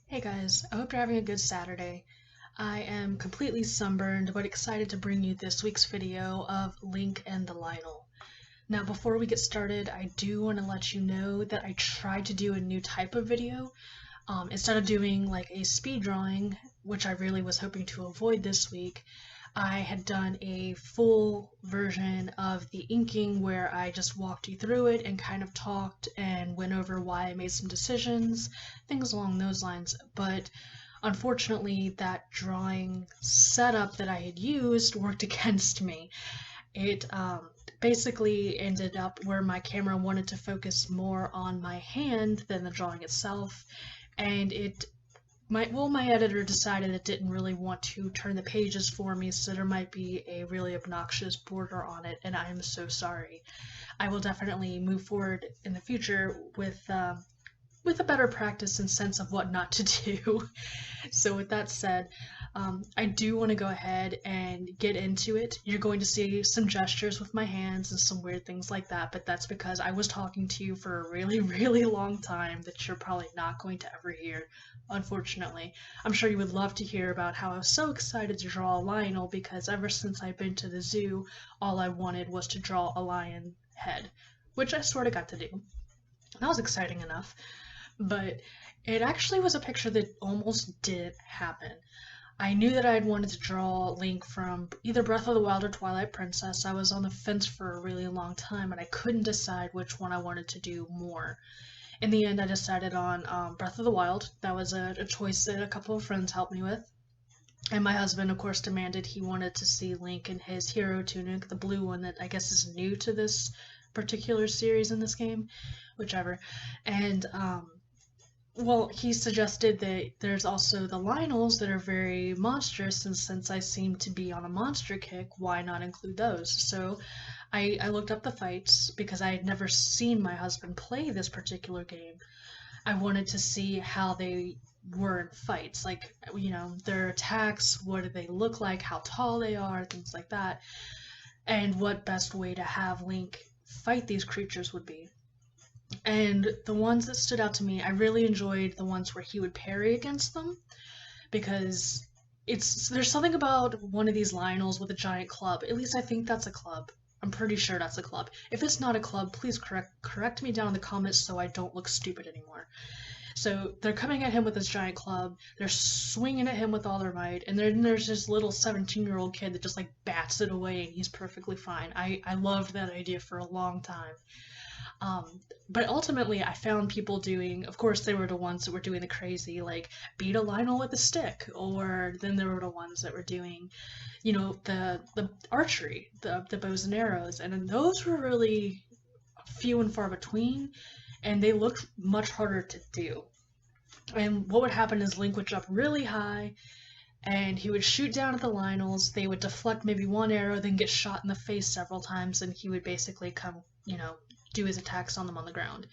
Hey guys, I hope you're having a good Saturday. I am completely sunburned but excited to bring you this week's video of Link and the lynel. Now before we get started, I do want to let you know that I tried to do a new type of video. Instead of doing like a speed drawing, which I really was hoping to avoid this week, I had done a full version of the inking where I just walked you through it and kind of talked and went over why I made some decisions, things along those lines. But unfortunately, that drawing setup that I had used worked against me. It basically ended up where my camera wanted to focus more on my hand than the drawing itself, and my editor decided it didn't really want to turn the pages for me, so there might be a really obnoxious border on it, and I am so sorry. I will definitely move forward in the future with a better practice and sense of what not to do. So with that said, I do want to go ahead and get into it. You're going to see some gestures with my hands and some weird things like that, but that's because I was talking to you for a really, really long time that you're probably not going to ever hear, unfortunately. I'm sure you would love to hear about how I was so excited to draw a lionel because ever since I've been to the zoo, all I wanted was to draw a lion head, which I sort of got to do. That was exciting enough, but it actually was a picture that almost did happen. I knew that I had wanted to draw Link from either Breath of the Wild or Twilight Princess. I was on the fence for a really long time and I couldn't decide which one I wanted to do more. In the end, I decided on Breath of the Wild. That was a choice that a couple of friends helped me with. And my husband, of course, demanded he wanted to see Link in his hero tunic, the blue one that I guess is new to this particular series in this game, whichever. And well, he suggested that there's also the lynels that are very monstrous, and since I seem to be on a monster kick, why not include those? So I looked up the fights because I had never seen my husband play this particular game. I wanted to see how they were in fights, like, their attacks, what do they look like, how tall they are, things like that, and what best way to have Link fight these creatures would be. And the ones that stood out to me, I really enjoyed the ones where he would parry against them because there's something about one of these lionels with a giant club. At least I think that's a club. I'm pretty sure that's a club. If it's not a club, please correct me down in the comments so I don't look stupid anymore. So they're coming at him with this giant club. They're swinging at him with all their might, and then there's this little 17-year-old kid that just like bats it away, and he's perfectly fine. I loved that idea for a long time. But ultimately, I found people doing, of course, they were the ones that were doing the crazy, like, beat a lionel with a stick, or then there were the ones that were doing, the archery, the bows and arrows, and then those were really few and far between, and they looked much harder to do. And what would happen is Link would jump really high, and he would shoot down at the lionels. They would deflect maybe one arrow, then get shot in the face several times, and he would basically come, do his attacks on them on the ground.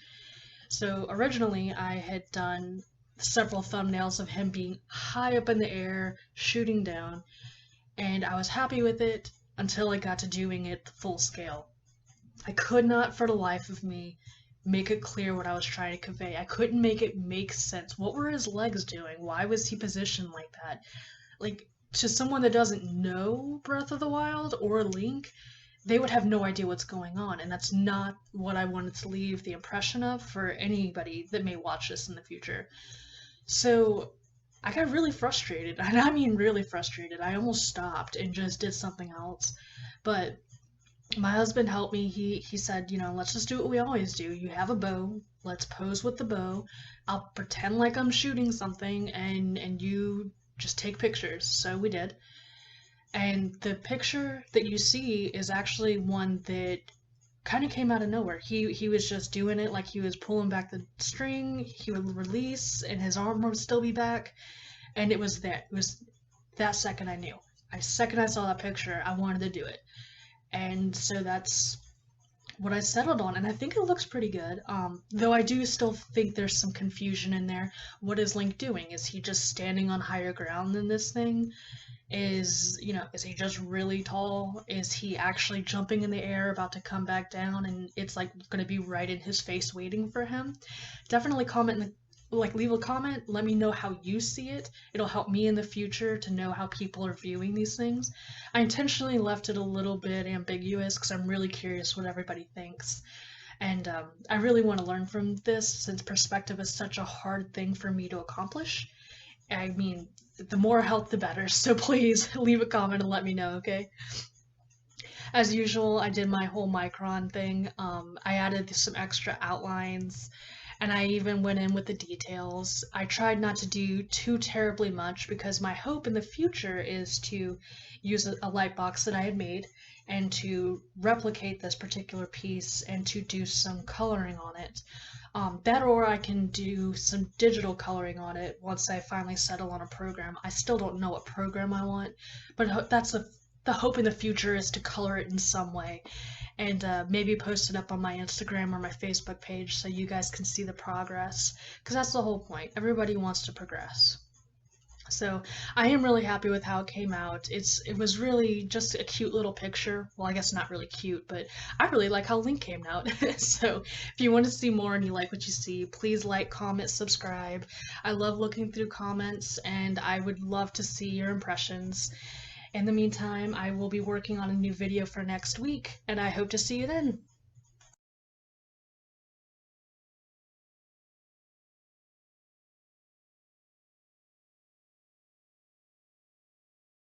So originally, I had done several thumbnails of him being high up in the air, shooting down, and I was happy with it until I got to doing it full scale. I could not, for the life of me, make it clear what I was trying to convey. I couldn't make it make sense. What were his legs doing? Why was he positioned like that? Like, to someone that doesn't know Breath of the Wild or Link, they would have no idea what's going on, and that's not what I wanted to leave the impression of for anybody that may watch this in the future. So I got really frustrated, and I mean really frustrated. I almost stopped and just did something else. But my husband helped me. He said, let's just do what we always do. You have a bow. Let's pose with the bow. I'll pretend like I'm shooting something, and you just take pictures. So we did. And the picture that you see is actually one that kind of came out of nowhere. He was just doing it like he was pulling back the string. He would release, and his arm would still be back. And it was that. It was that second I knew. The second I saw that picture, I wanted to do it. And so that's what I settled on, and I think it looks pretty good. Though I do still think there's some confusion in there. What is Link doing? Is he just standing on higher ground than this thing? Is he just really tall? Is he actually jumping in the air about to come back down and it's like going to be right in his face waiting for him? Definitely comment in the like leave a comment, let me know how you see it. It'll help me in the future to know how people are viewing these things. I intentionally left it a little bit ambiguous because I'm really curious what everybody thinks. And I really want to learn from this since perspective is such a hard thing for me to accomplish. I mean, the more help, the better. So please leave a comment and let me know, okay? As usual, I did my whole micron thing. I added some extra outlines and I even went in with the details. I tried not to do too terribly much because my hope in the future is to use a light box that I had made and to replicate this particular piece and to do some coloring on it. That or I can do some digital coloring on it once I finally settle on a program. I still don't know what program I want, but that's the hope in the future is to color it in some way and maybe post it up on my Instagram or my Facebook page so you guys can see the progress, because that's the whole point. Everybody wants to progress. So I am really happy with how it came out. It was really just a cute little picture. Well, I guess not really cute, but I really like how Link came out. So if you want to see more and you like what you see, please like, comment, subscribe. I love looking through comments and I would love to see your impressions. In the meantime, I will be working on a new video for next week, and I hope to see you then.